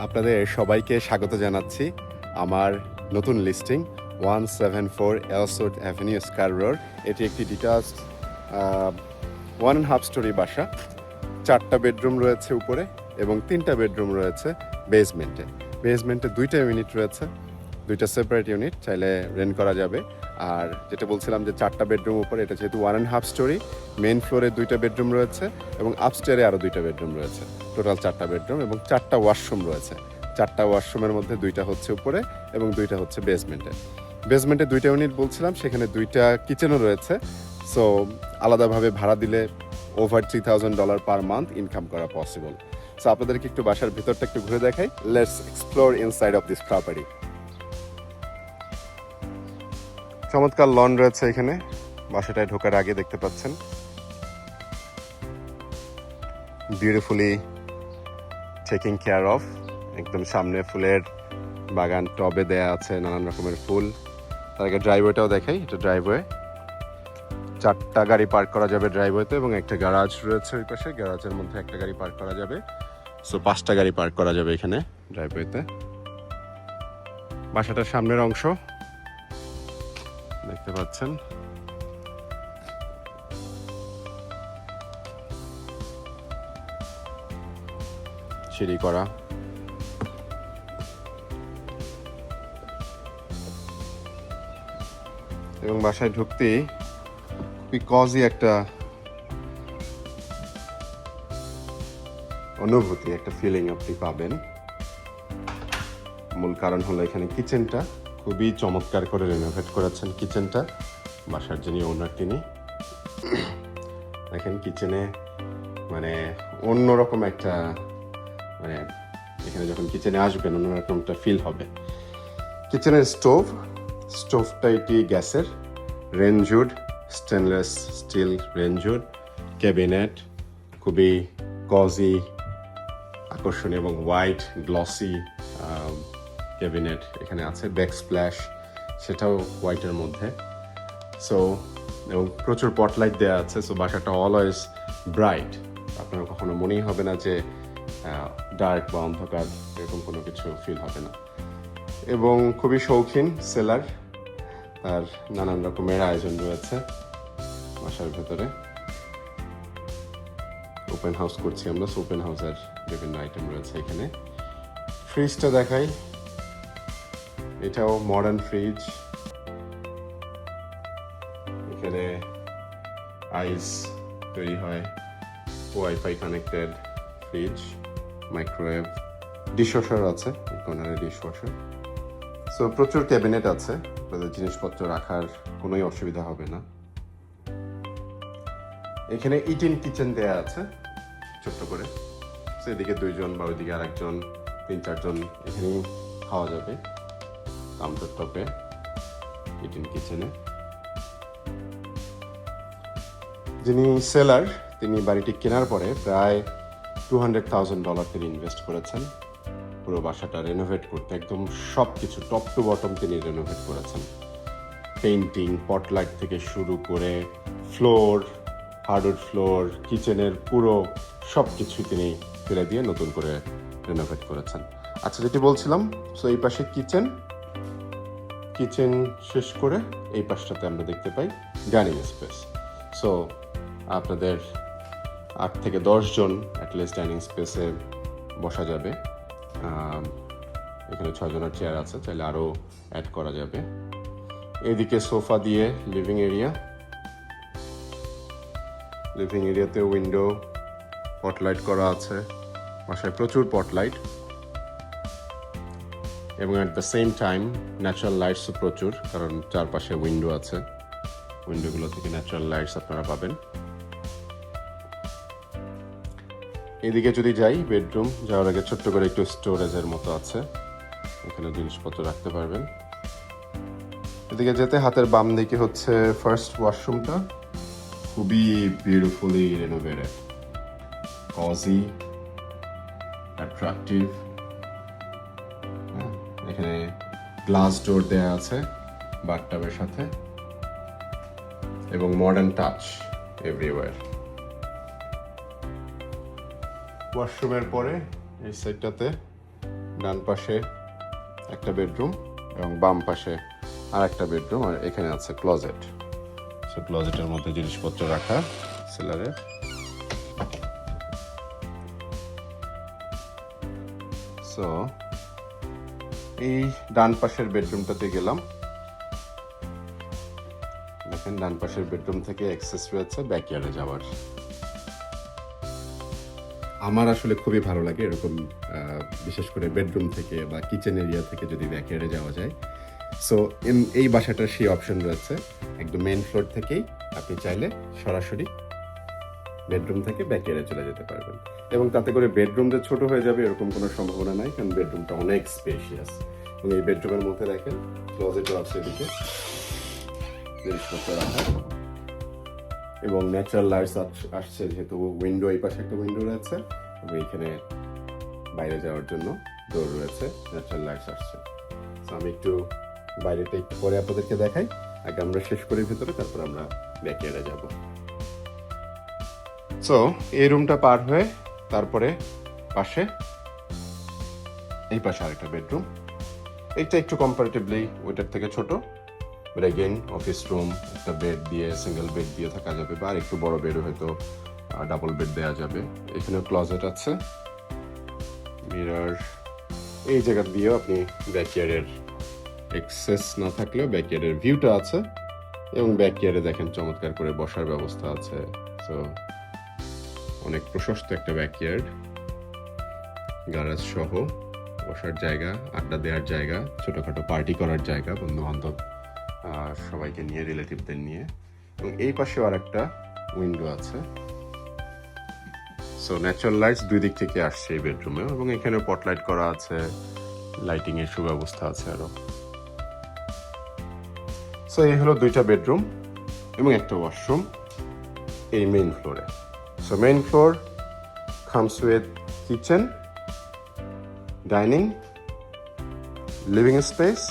আপনাদের সবাইকে স্বাগত জানাচ্ছি আমার নতুন লিস্টিং 174 এলসওয়ার্থ অ্যাভিনিউ স্কারবোরো। এটি একটি ডিটাচড 1.5 স্টোরি বাসা। 4টা বেডরুম রয়েছে উপরে এবং 3টা বেডরুম রয়েছে বেসমেন্টে। বেসমেন্টে 2টা ইউনিট রয়েছে, 2টা সেপারেট ইউনিট, চাইলে রেন্ট করা যাবে। আর যেটা বলছিলাম যে 4টা বেডরুম উপরে, এটা যেহেতু 1.5 স্টোরি, মেইন ফ্লোরে 2টা বেডরুম রয়েছে এবং আপস্টেয়ারে আরও 2টা বেডরুম রয়েছে। টোটাল 4টা বেডরুম এবং 4টা ওয়াশরুম রয়েছে। 4টা ওয়াশরুমের মধ্যে 2টা হচ্ছে উপরে এবং 2টা হচ্ছে বেসমেন্টে। বেসমেন্টে 2টা ইউনিট বলছিলাম, সেখানে 2টা কিচেনও রয়েছে। সো আলাদাভাবে ভাড়া দিলে ওভার $3,000 পার মান্থ ইনকাম করা পসিবল। সো আপনাদেরকে একটু বাসার ভেতরটা একটু ঘুরে দেখাই। Let's explore inside of this property. চমৎকার লন রয়েছে এখানে, বাসাটায় ঢোকার আগে দেখতে পাচ্ছেন। Beautifully taking care of. একদম সামনে ফুলের বাগান, টবে দেয়া আছে নানান রকমের ফুল। তার আগে ড্রাইভওয়েটাও দেখাই। এটা ড্রাইভওয়ে, 4টা গাড়ি পার্ক করা যাবে ড্রাইভওয়েতে এবং একটা গ্যারাজ রয়েছে ওই পাশে। গ্যারাজের মধ্যে একটা গাড়ি পার্ক করা যাবে। সো 5টা গাড়ি পার্ক করা যাবে এখানে ড্রাইভওয়েতে। বাসাটার সামনের অংশ দেখতে পাচ্ছেন। সিঁড়ি করা, এবং বাসায় ঢুকতেই খুবই কজি একটা অনুভূতি, একটা ফিলিং আপনি পাবেন। মূল কারণ হলো এখানে কিচেনটা খুবই চমৎকার করে রেনোভেট করেছেন। কিচেনটা বাসার যিনি ওনার, তিনি দেখেন কিচেনে মানে অন্যরকম একটা, মানে এখানে যখন কিচেনে আসবেন অন্যরকম একটা ফিল হবে। কিচেনের স্টোভটা এটি গ্যাসের, রেঞ্জউড, স্টেনলেস স্টিল রেঞ্জউড। ক্যাবিনেট খুবই কজি, আকর্ষণীয় এবং হোয়াইট গ্লসি ক্যাবিনেট এখানে আছে। ব্যাক স্প্ল্যাশ, সেটাও হোয়াইটের মধ্যে। সো এবং প্রচুর পটলাইট দেওয়া আছে। সো বাসাটা অলওয়েজ ব্রাইট, আপনার কখনো মনেই হবে না যে ডার্ক বা অন্ধকার, এরকম কোনো কিছু ফিল হবে না। এবং খুবই শৌখিন সেলার, তার নানান রকমের আয়োজন রয়েছে বাসার ভেতরে। ওপেন হাউস করছি আমরা, ওপেন হাউসের বিভিন্ন আইটেম রয়েছে এখানে। ফ্রিজটা দেখাই, এটাও মডার্ন ফ্রিজ। এখানে আইস তৈরি হয়, wifi connected fridge, microwave, dishwasher আছে কর্নারে, ডিশওয়াশার। সো প্রচুর ক্যাবিনেট আছে, আপনাদের জিনিসপত্র রাখার কোনোই অসুবিধা হবে না। এখানে ইটিন কিচেন দেয়া আছে ছোট্ট করে। সো এদিকে 2জন বা ওইদিকে আরেকজন, 3-4জন এখানেই খাওয়া যাবে কাউন্টার টপে ইটিন কিচেনে। যিনি সেলার, তিনি বাড়িটি কেনার পরে প্রায় $200,000 তিনি ইনভেস্ট করেছেন পুরো বাসাটা রেনোভেট করতে। একদম সব কিছু টপ টু বটম তিনি রেনোভেট করেছেন। পেইন্টিং, পটলাইট থেকে শুরু করে ফ্লোর, হার্ডউড ফ্লোর, কিচেনের পুরো সব কিছু তিনি ফেলে দিয়ে নতুন করে রেনোভেট করেছেন। আচ্ছা, যেটি বলছিলাম, সো এই পাশে কিচেন শেষ করে এই পাশটাতে আমরা দেখতে পাই ডাইনিং স্পেস। সো আপনাদের 8 থেকে 10 জন অ্যাটলিস্ট ডাইনিং স্পেসে বসা যাবে। এখানে 6 জনের চেয়ার আছে, চাইলে আরও অ্যাড করা যাবে। এদিকে সোফা দিয়ে লিভিং এরিয়াতে উইন্ডো, পটলাইট করা আছে। বাসায় প্রচুর পটলাইট এবং at the same time natural লাইটসও প্রচুর, কারণ চারপাশে উইন্ডো আছে। উইন্ডোগুলো থেকে ন্যাচারাল লাইটস আপনারা পাবেন। এদিকে যদি যাই, বেডরুম যাওয়ার আগে ছোট্ট করে একটু স্টোরেজের মতো আছে, এখানে জিনিসপত্র রাখতে পারবেন। এদিকে যেতে হাতের বাম দিকে হচ্ছে ফার্স্ট ওয়াশরুমটা, খুবই বিউটিফুলি রেনোভেটেড, কজি, অ্যাট্রাকটিভ। এখানে গ্লাস ডোর দেয়া আছে বাথটাবের সাথে এবং মডার্ন টাচ এভরিওয়্যার। ওয়াশরুমের পরে এই সাইডটাতে ডান পাশে একটা বেডরুম এবং বাম পাশে আর একটা বেডরুম, আর এখানে আছে ক্লোজেট। সো ক্লোজেটের মধ্যে জিনিসপত্র রাখা সেলারের। সো এই ডান পাশের বেডরুমটাতে গেলাম। দেখেন ডান পাশের বেডরুম থেকে অ্যাক্সেস রয়েছে ব্যাকইয়ার্ডে যাওয়ার। আমার আসলে খুবই ভালো লাগে এরকম, বিশেষ করে বেডরুম থেকে বা কিচেন এরিয়া থেকে যদি ব্যাকইয়ার্ডে যাওয়া যায়। সো এই বাসাটার সেই অপশন রয়েছে, একদম মেইন ফ্লোর থেকেই আপনি চাইলে সরাসরি বেডরুম থেকে ব্যাকইয়ার্ডে চলে যেতে পারবেন, এবং তাতে করে বেডরুম যে ছোট হয়ে যাবে এরকম কোনো সম্ভাবনা নাই, কারণ বেডরুমটা অনেক স্পেশিয়াস। এবং এই বেডরুমের মধ্যে দেখেন ক্লোজেটও আছে এদিকে জিনিসপত্র রাখা, এবং ন্যাচারাল লাইটস আসছে, যেহেতু উইন্ডো, এই পাশে একটা উইন্ডো রয়েছে এবং এখানে বাইরে যাওয়ার জন্য ডোর রয়েছে, ন্যাচারাল লাইটস আসছে। তো আমি একটু বাইরেটা একটু পরে আপনাদেরকে দেখাই, আগে আমরা শেষ করি ভিতরে, তারপর আমরা ব্যাকইয়ার্ডে যাব। সো এই রুমটা পার হয়ে তারপরে পাশে এই পাশে আরেকটা বেডরুম। এইটা একটু কম্পারেটিভলি ওইটার থেকে ছোট, বাট অ্যাগেন অফিস রুম, একটা বেড দিয়ে, সিঙ্গেল বেড দিয়ে থাকা যাবে, বা আর একটু বড় বেড হয়তো ডাবল বেড দেওয়া যাবে। এখানেও ক্লোজেট আছে, মিরর। এই জায়গা দিয়েও আপনি ব্যাকইয়ার্ডের অ্যাক্সেস না থাকলেও ব্যাকইয়ার্ডের ভিউটা আছে, এবং ব্যাকইয়ার্ডে দেখেন চমৎকার করে বসার ব্যবস্থা আছে। সো অনেক প্রশস্ত একটা ব্যাকইয়ার্ড, গ্যারেজ সহ বসার জায়গা, আড্ডা দেওয়ার জায়গা, ছোটখাটো পার্টি করার জায়গা, বন্ধু বান্ধব সবাইকে নিয়ে, রিলেটিভদের নিয়ে। এবং এই পাশেও আর একটা উইন্ডো আছে। সো ন্যাচারাল লাইটস দুই দিক থেকে আসছে এই বেডরুমে, এবং এখানে পটলাইট করা আছে, লাইটিং এর সুব্যবস্থা আছে আরো। সো এই হলো দুইটা বেডরুম এবং একটা ওয়াশরুম এই মেইন ফ্লোরে। So main floor comes with kitchen, dining, living space,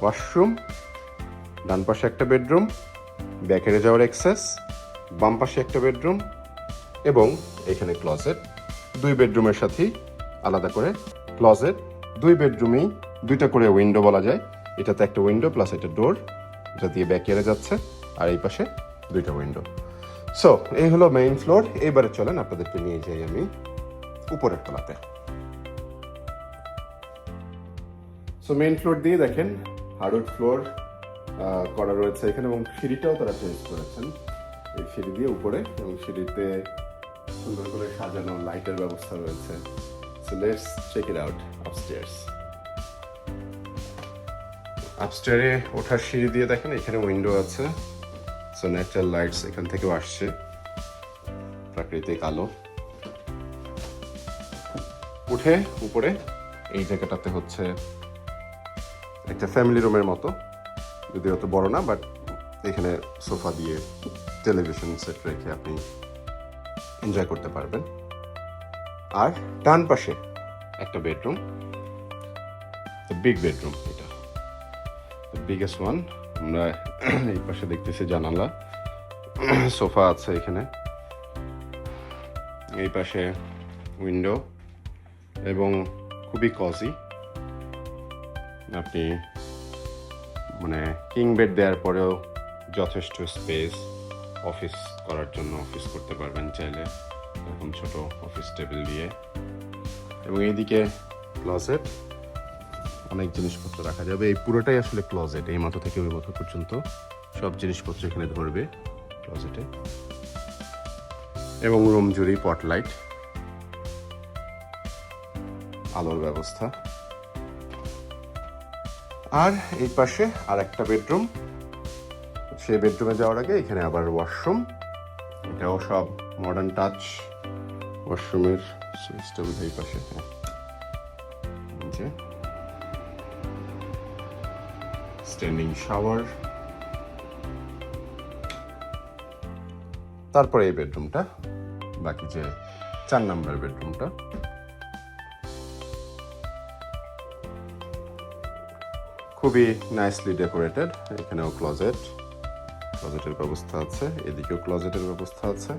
washroom, ডান পাশে একটা বেডরুম, ব্যাকইয়ার্ডে যাওয়ার অ্যাক্সেস, বাম পাশে একটা বেডরুম, এবং এখানে ক্লোজেট। দুই বেডরুমের সাথেই আলাদা করে ক্লোজেট। দুই বেডরুমেই দুইটা করে উইন্ডো বলা যায়, এটাতে একটা উইন্ডো প্লাস একটা ডোর, যেটা দিয়ে ব্যাকইয়ার্ডে যাচ্ছে, আর এই পাশে দুইটা উইন্ডো। সো এই হলো মেইন ফ্লোর। এইবারে চলেন আপনাদেরকে নিয়ে যাই আমি উপরের তলাতে। সো মেইন ফ্লোর দিয়ে দেখেন হার্ডউড ফ্লোর করা রয়েছে এখানে, এবং সিঁড়িটাও তারা চেঞ্জ করেছেন। এই সিঁড়ি দিয়ে উপরে, এবং সিঁড়িতে সুন্দর করে সাজানো লাইটের ব্যবস্থা রয়েছে। So let's check it out upstairs. আপস্টেয়ারে ওঠার সিঁড়ি দিয়ে দেখেন এখানে উইন্ডো আছে। সো ন্যাচারাল লাইটস এখান থেকেও আসছে, প্রাকৃতিক আলো। উঠে উপরে এই জায়গাটাতে হচ্ছে একটা ফ্যামিলি রুমের মতো, যদি অত বড় না, বাট এখানে সোফা দিয়ে টেলিভিশন সেট রেখে আপনি এনজয় করতে পারবেন। আর ডান পাশে একটা বেডরুম, বিগ বেডরুম, এটা বিগেস্ট ওয়ান। আমরা এই পাশে দেখতেছি জানালা, সোফা আছে এখানে, এই পাশে উইন্ডো, এবং খুবই কজি। আপনি মানে কিং বেড দেওয়ার পরেও যথেষ্ট স্পেস, অফিস করার জন্য অফিস করতে পারবেন চাইলে, এরকম ছোট অফিস টেবিল দিয়ে। এবং এইদিকে ক্লোজেট, অনেক জিনিসপত্র রাখা যাবে। এই পুরোটাই আসলে ক্লোজেট, এই মাথা থেকে ওই মাথা পর্যন্ত সব জিনিসপত্র এখানে ধরবে ক্লোজেটে। এবং রুম জুড়েই পট লাইট, আলোর ব্যবস্থা। আর এই পাশে আর একটা বেডরুম, সেই বেডরুমে যাওয়ার আগে এখানে আবার ওয়াশরুম, এটাও সব মডার্ন টাচ। ওয়াশরুমের সুইচটা বোধহয় এই পাশে, হ্যাঁ, স্ট্যান্ডিং শাওয়ার। তারপরে এই বেডরুমটা, বাকি যে 4 নম্বর বেডরুমটা, খুবই নাইসলি ডেকোরেটেড। এখানেও ক্লোজেটের ব্যবস্থা আছে, এদিকেও ক্লোজেটের ব্যবস্থা আছে,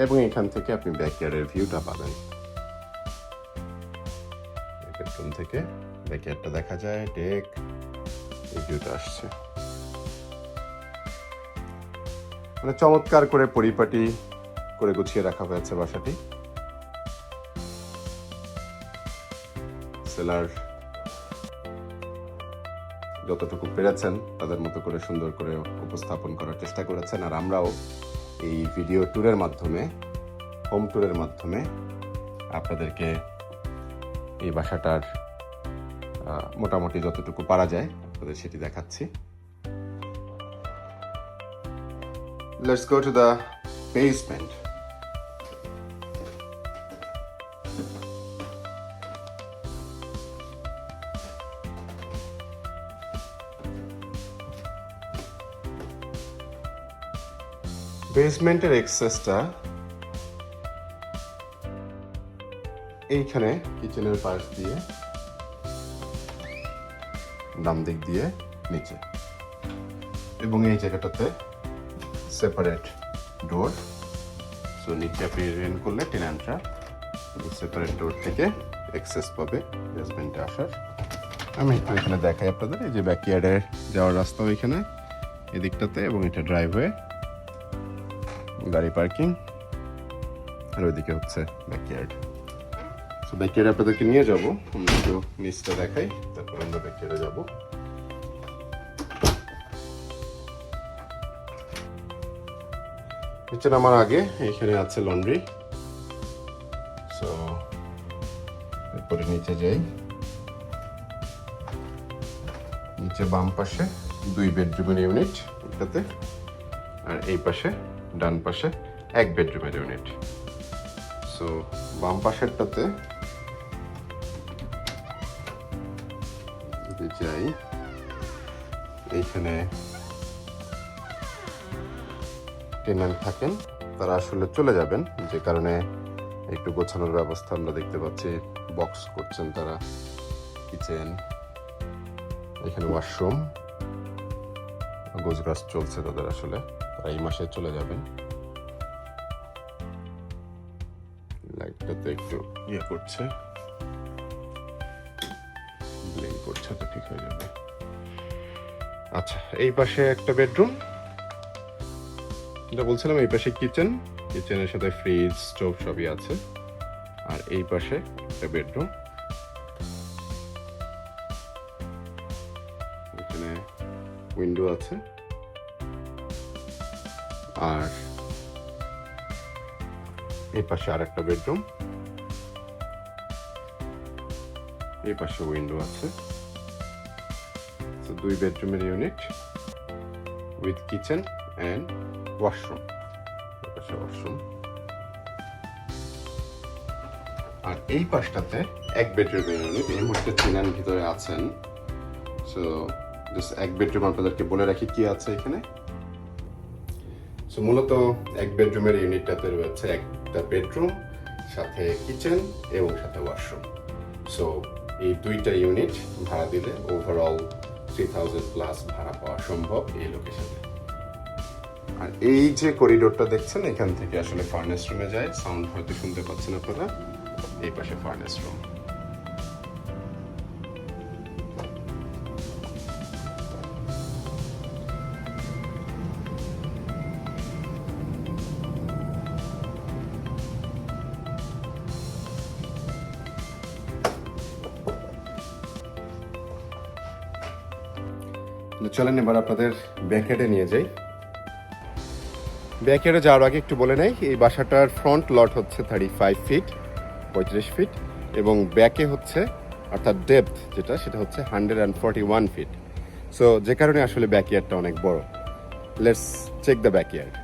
এবং এখান থেকে আপনি ব্যাকইয়ার্ডের ভিউটা পাবেন। ওয়াশরুম থেকে ব্যাকইয়ার্ডটা দেখা যায়, ডেক, এই ভিউটা আসছে। মানে চমৎকার করে পরিপাটি করে গুছিয়ে রাখা হয়েছে বাসাটি। সেলার যতটুকু পেরেছেন তাদের মতো করে সুন্দর করে উপস্থাপন করার চেষ্টা করেছেন, আর আমরাও এই ভিডিও ট্যুরের মাধ্যমে, হোম ট্যুরের মাধ্যমে আপনাদেরকে এই বাসাটার মোটামুটি যতটুকু পারা যায় আপনাদের সেটি দেখাচ্ছি। Let's go to the basement. বেসমেন্টের এক্সেসটা এইখানে কিচেনের পাশ দিয়ে ডান দিক দিয়ে নিচে, এবং এই জায়গাটাতে সেপারেট ডোর। সো নিচে আপনি রেন করলে টেনান্টরা সেপারেট ডোর থেকে অ্যাক্সেস পাবে বেসমেন্টে আসার। আমি একটু এখানে দেখাই আপনাদের, এই যে ব্যাকইয়ার্ডে যাওয়ার রাস্তা ওইখানে এদিকটাতে, এবং এটা ড্রাইভওয়ে, গাড়ি পার্কিং, আর ওইদিকে হচ্ছে ব্যাকইয়ার্ড। সো ব্যাকইয়ার্ডে আপনাদেরকে নিয়ে যাবো, আমরা একটু নিচটা দেখাই, তারপর আমরা ব্যাকইয়ার্ডে যাবো। নিচে নামার আগে এখানে আছে লন্ড্রি। সো এরপরে নিচে যাই, নিচে বাম পাশে 2 বেডরুমের ইউনিট এটাতে, আর এই পাশে ডান পাশে 1 বেডরুমের ইউনিট। সো বাম পাশেরটাতে যাই, এইখানে টেনান্ট থাকেন, তারা আসলে চলে যাবেন, যে কারণে একটু গোছানোর ব্যবস্থা আমরা দেখতে পাচ্ছি। বক্স করছেন তারা, কিচেন, এখানে ওয়াশরুম, গোছগাছ চলছে তাদের, আসলে তারা এই মাসে চলে যাবেন। লাইটটাতে একটু ইয়ে করছে, ব্লিঙ্ক করছে, তো ঠিক হয়ে যাবে। আচ্ছা, এই পাশে একটা বেডরুম, যেটা বলছিলাম, এই পাশে কিচেন, কিচেনের সাথে ফ্রিজ, স্টোভ সবই আছে, আর এই পাশে একটা বেডরুম, এখানে উইন্ডো আছে, আর এই পাশে আর একটা বেডরুম, এই পাশে উইন্ডো আছে। 2 বেডরুমের unit with kitchen and washroom, washroom. আর এই পাশটাতে 1 বেডরুমের ইউনিট, এই মুহূর্তে টেনান্ট ভিতরে আছেন। সো জাস্ট 1 বেডরুম আপনাদেরকে বলে রাখি কি আছে এখানে। সো মূলত 1 বেডরুমের ইউনিটটাতে রয়েছে একটা বেডরুম, সাথে কিচেন এবং সাথে ওয়াশরুম। সো এই 2টা ইউনিট ভাড়া দিলে ওভারঅল 3000 প্লাস ভাড়া পাওয়া সম্ভব এই লোকেশনে। আর এই যে করিডোরটা দেখছেন, এখান থেকে আসলে ফার্নেস রুমে যায়, সাউন্ড হয়তো শুনতে পাচ্ছেন আপনারা, এই পাশে ফার্নেস রুম। চলেন এবার আপনাদের ব্যাকইয়ার্ডে নিয়ে যাই। ব্যাকইয়ার্ডে যাওয়ার আগে একটু বলে নেই, এই বাসাটার ফ্রন্ট লট হচ্ছে 35 ফিট, 35 ফিট, এবং ব্যাকে হচ্ছে, অর্থাৎ ডেপথ যেটা, সেটা হচ্ছে 141 ফিট। সো যে কারণে আসলে ব্যাকইয়ার্ডটা অনেক বড়। Let's check the backyard.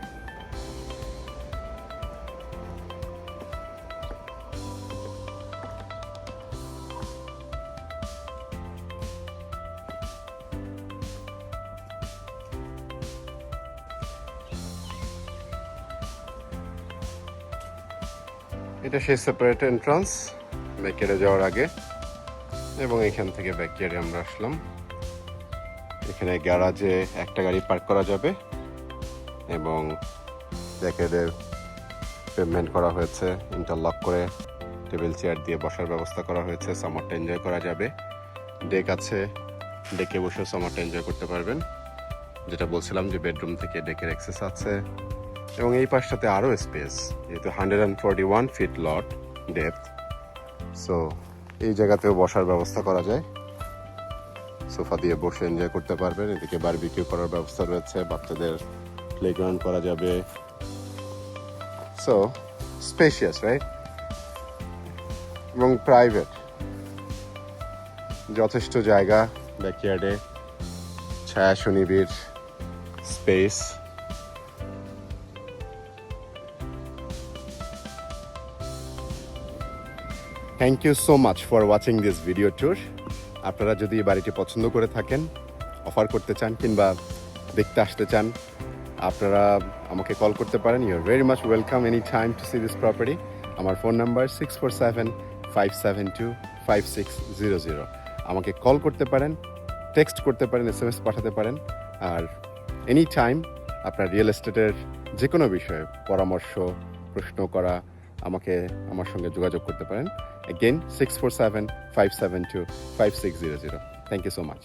এটা সেই সেপারেট এন্ট্রান্স ব্যাকইয়ার্ডে যাওয়ার আগে, এবং এখান থেকে ব্যাকইয়ার্ডে আমরা আসলাম। এখানে গ্যারাজে একটা গাড়ি পার্ক করা যাবে, এবং ব্যাকইয়ার্ডের পেভমেন্ট করা হয়েছে ইন্টারলক করে, টেবিল চেয়ার দিয়ে বসার ব্যবস্থা করা হয়েছে, সামারটা এনজয় করা যাবে। ডেক আছে, ডেকে বসেও সামারটা এনজয় করতে পারবেন। যেটা বলছিলাম যে বেডরুম থেকে ডেকের অ্যাক্সেস আছে, এবং এই পাশটাতে আরও স্পেস, যেহেতু 141 ফিট লট ডেপথ, সো এই জায়গাতেও বসার ব্যবস্থা করা যায়। সোফা দিয়ে বসে এনজয় করতে পারবেন। এদিকে বারবিকিউ করার ব্যবস্থা রয়েছে, বাচ্চাদের প্লেগ্রাউন্ড করা যাবে। So spacious, right? এবং প্রাইভেট, যথেষ্ট জায়গা ব্যাকইয়ার্ডে, ছায়া সুনিবিড় space. Thank you so much for watching this video tour. আপনারা যদি এই বাড়িটি পছন্দ করে থাকেন, অফার করতে চান কিংবা দেখতে আসতে চান, আপনারা আমাকে কল করতে পারেন। You are very much welcome any time to see this property. আমার ফোন নাম্বার 647-572-5600। আমাকে কল করতে পারেন, টেক্সট করতে পারেন, SMS পাঠাতে পারেন। আর এনি টাইম আপনার রিয়েল এস্টেটের যে কোনো বিষয়ে পরামর্শ, প্রশ্ন করা, আমার সঙ্গে যোগাযোগ করতে পারেন। Again, 647-572-5600. Thank you so much.